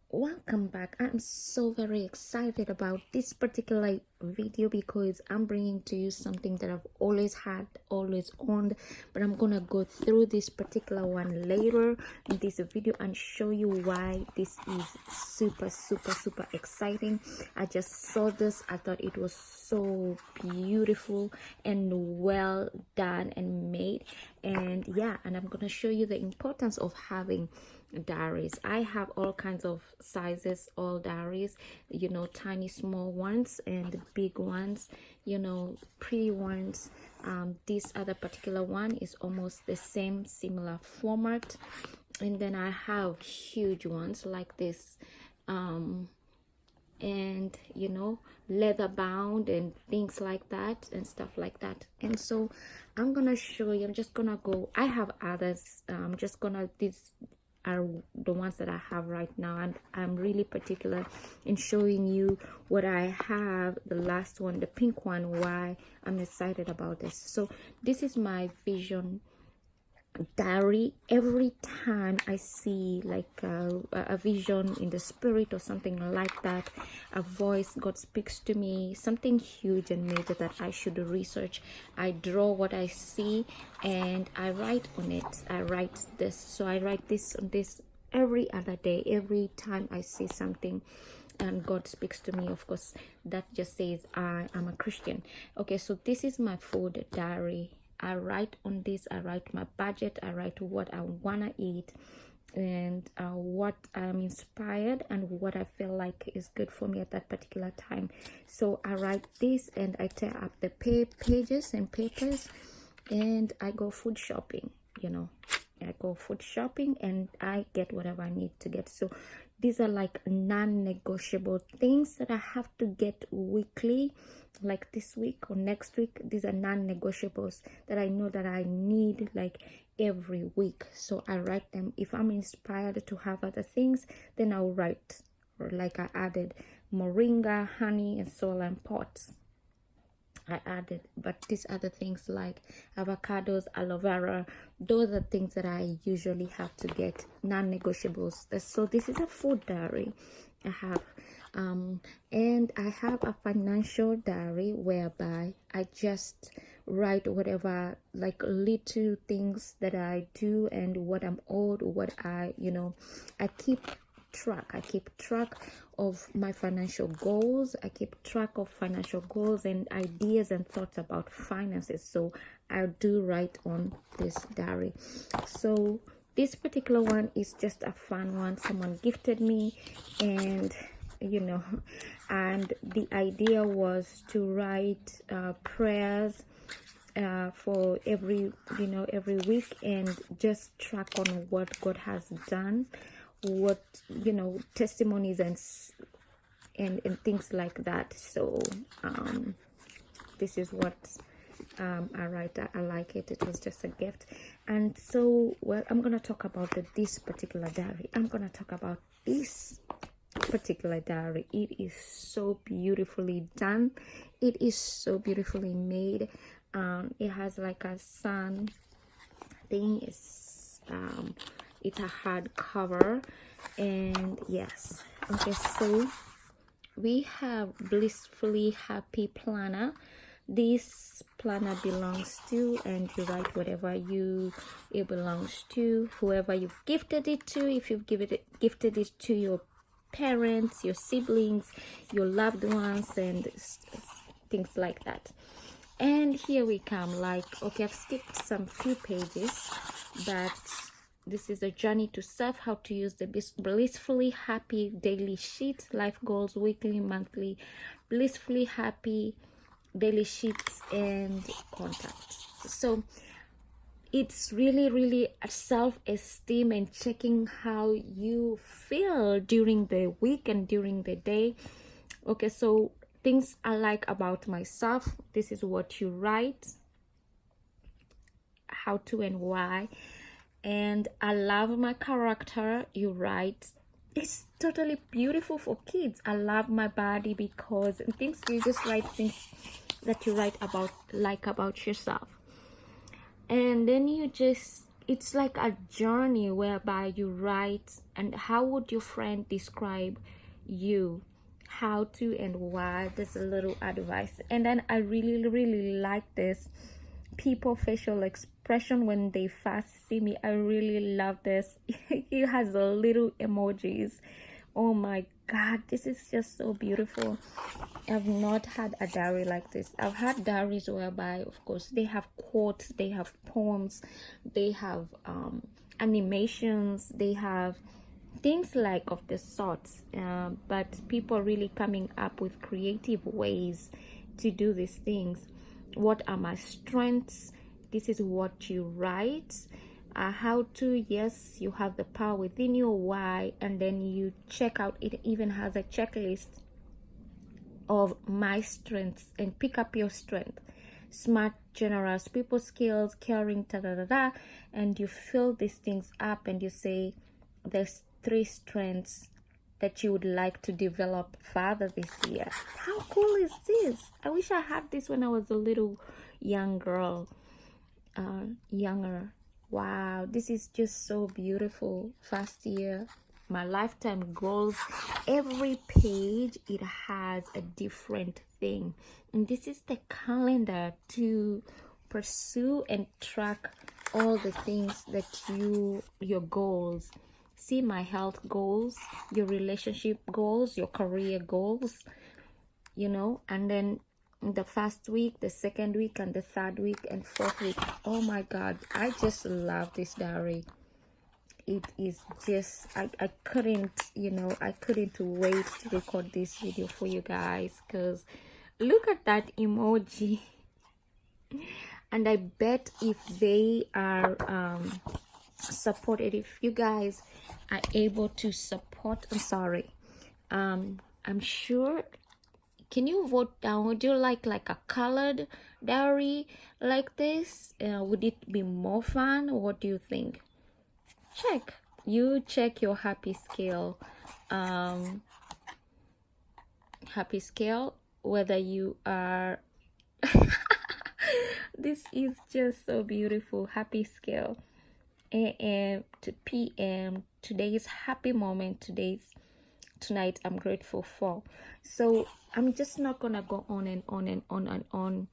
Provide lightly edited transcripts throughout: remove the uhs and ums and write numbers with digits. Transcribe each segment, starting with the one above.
Welcome back. I'm so very excited about this particular video because I'm bringing to you something that I've always had, always owned, but I'm gonna go through this particular one later in this video and show you why this is super exciting. I just saw this. I thought it was so beautiful and well done and made, and yeah, and I'm gonna show you the importance of having diaries. I have all kinds of sizes, all diaries, you know, tiny small ones and big ones, you know, pretty ones. This other particular one is almost the same, similar format, and then I have huge ones like this, and you know, leather bound and things like that and stuff like that. And so I'm gonna show you. I'm just gonna go. I have others. I'm just gonna these are the ones that I have right now, and I'm really particular in showing you what I have. The last one, the pink one, why I'm excited about this. So this is my vision diary. Every time I see like a vision in the spirit or something like that, a voice, God speaks to me, something huge and major that I should research, I draw what I see and I write on it. I write this. So I write this on this every other day. Every time I see something and God speaks to me, of course, that just says I am a Christian. Okay, so this is my food diary. I write on this. I write my budget. I write what I wanna eat and what I'm inspired and what I feel like is good for me at that particular time. So I write this and I tear up the pages and papers and I go food shopping. You know, I go food shopping and I get whatever I need to get. So these are like non-negotiable things that I have to get weekly, like this week or next week. These are non-negotiables that I know that I need like every week. So I write them. If I'm inspired to have other things, then I'll write. Or like I added moringa, honey, and soil and pots. I added, but these other things like avocados, aloe vera, those are things that I usually have to get, non-negotiables. So this is a food diary I have, and I have a financial diary whereby I just write whatever, like little things that I do and what I'm owed, what I, you know, I keep track of my financial goals. I keep track of financial goals and ideas and thoughts about finances. So I do write on this diary. So this particular one is just a fun one. Someone gifted me, and you know, and the idea was to write prayers for every, you know, every week, and just track on what God has done, what, you know, testimonies and things like that. So this is what I write. I like it. It was just a gift. And so, well, I'm gonna talk about this particular diary. I'm gonna talk about this particular diary. It is so beautifully done. It is so beautifully made. It has like a sun thing. It's a hard cover, and yes. Okay, so we have blissfully happy planner. This planner belongs to, and you write whatever it belongs to, whoever you've gifted it to. If you've gifted it to your parents, your siblings, your loved ones, and things like that. And here we come. Like, okay, I've skipped some few pages, but this is a journey to self, how to use the blissfully happy daily sheets, life goals, weekly, monthly, blissfully happy daily sheets, and contacts. So it's really a self-esteem and checking how you feel during the week and during the day. Okay, so things I like about myself, this is what you write, how to and why. And I love my character, you write. It's totally beautiful for kids. I love my body, because things, you just write things that you write about, like about yourself. And then you just it's like a journey whereby you write, and how would your friend describe you, how to and why. There's a little advice. And then I really like this people facial expression when they first see me. I really love this. It has a little emojis. Oh my god, this is just so beautiful. I've not had a diary like this. I've had diaries whereby, of course, they have quotes, they have poems, they have animations, they have things like of the sorts, but people really coming up with creative ways to do these things. What are my strengths? This is what you write. How to, yes, you have the power within you. Why? And then you check out, it even has a checklist of my strengths, and pick up your strength. Smart, generous, people skills, caring, and you fill these things up, and you say there's 3 strengths that you would like to develop further this year. How cool is this? I wish I had this when I was a little young girl, younger. Wow, this is just so beautiful. First year, my lifetime goals. Every page, it has a different thing, and this is the calendar to pursue and track all the things that your goals. See my health goals, your relationship goals, your career goals, you know. And then the first week, the second week, and the third week and fourth week. Oh my god, I just love this diary. It is just, I couldn't, you know, I couldn't wait to record this video for you guys, because look at that emoji. And I bet if they are supported, if you guys are able to support, I'm sorry, I'm sure, can you vote down? Would you like a colored diary like this? Would it be more fun? What do you think? Check your happy scale, whether you are this is just so beautiful. Happy scale, AM to PM. Today's happy moment, tonight I'm grateful for. So I'm just not gonna go on and on and on and on.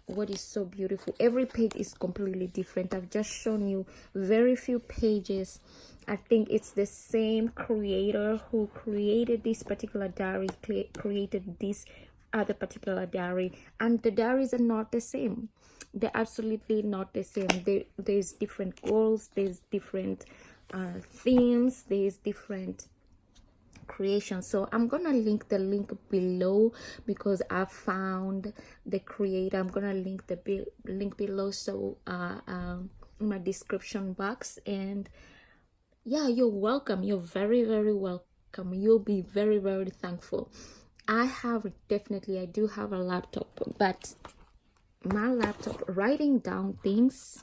What is so beautiful, every page is completely different. I've just shown you very few pages. I think it's the same creator who created this particular diary created this other particular diary, and the diaries are not the same. They're absolutely not the same. There's different goals, there's different themes, there's different creation. So I'm gonna link the link below, because I found the creator. I'm gonna link the link below, so in my description box. And yeah, you're welcome. You're very welcome. You'll be very thankful. I do have a laptop, but my laptop, writing down things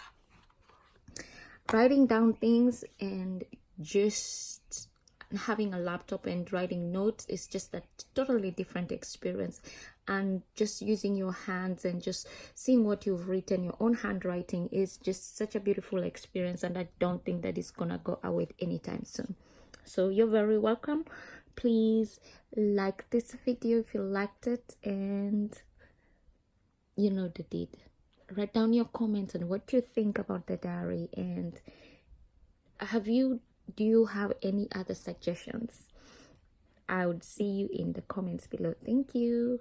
and just having a laptop and writing notes is just a totally different experience. And just using your hands and just seeing what you've written, your own handwriting, is just such a beautiful experience, and I don't think that it's gonna go away anytime soon. So you're very welcome. Please like this video if you liked it, and you know the deed. Write down your comments on what you think about the diary, and do you have any other suggestions? I would see you in the comments below. Thank you.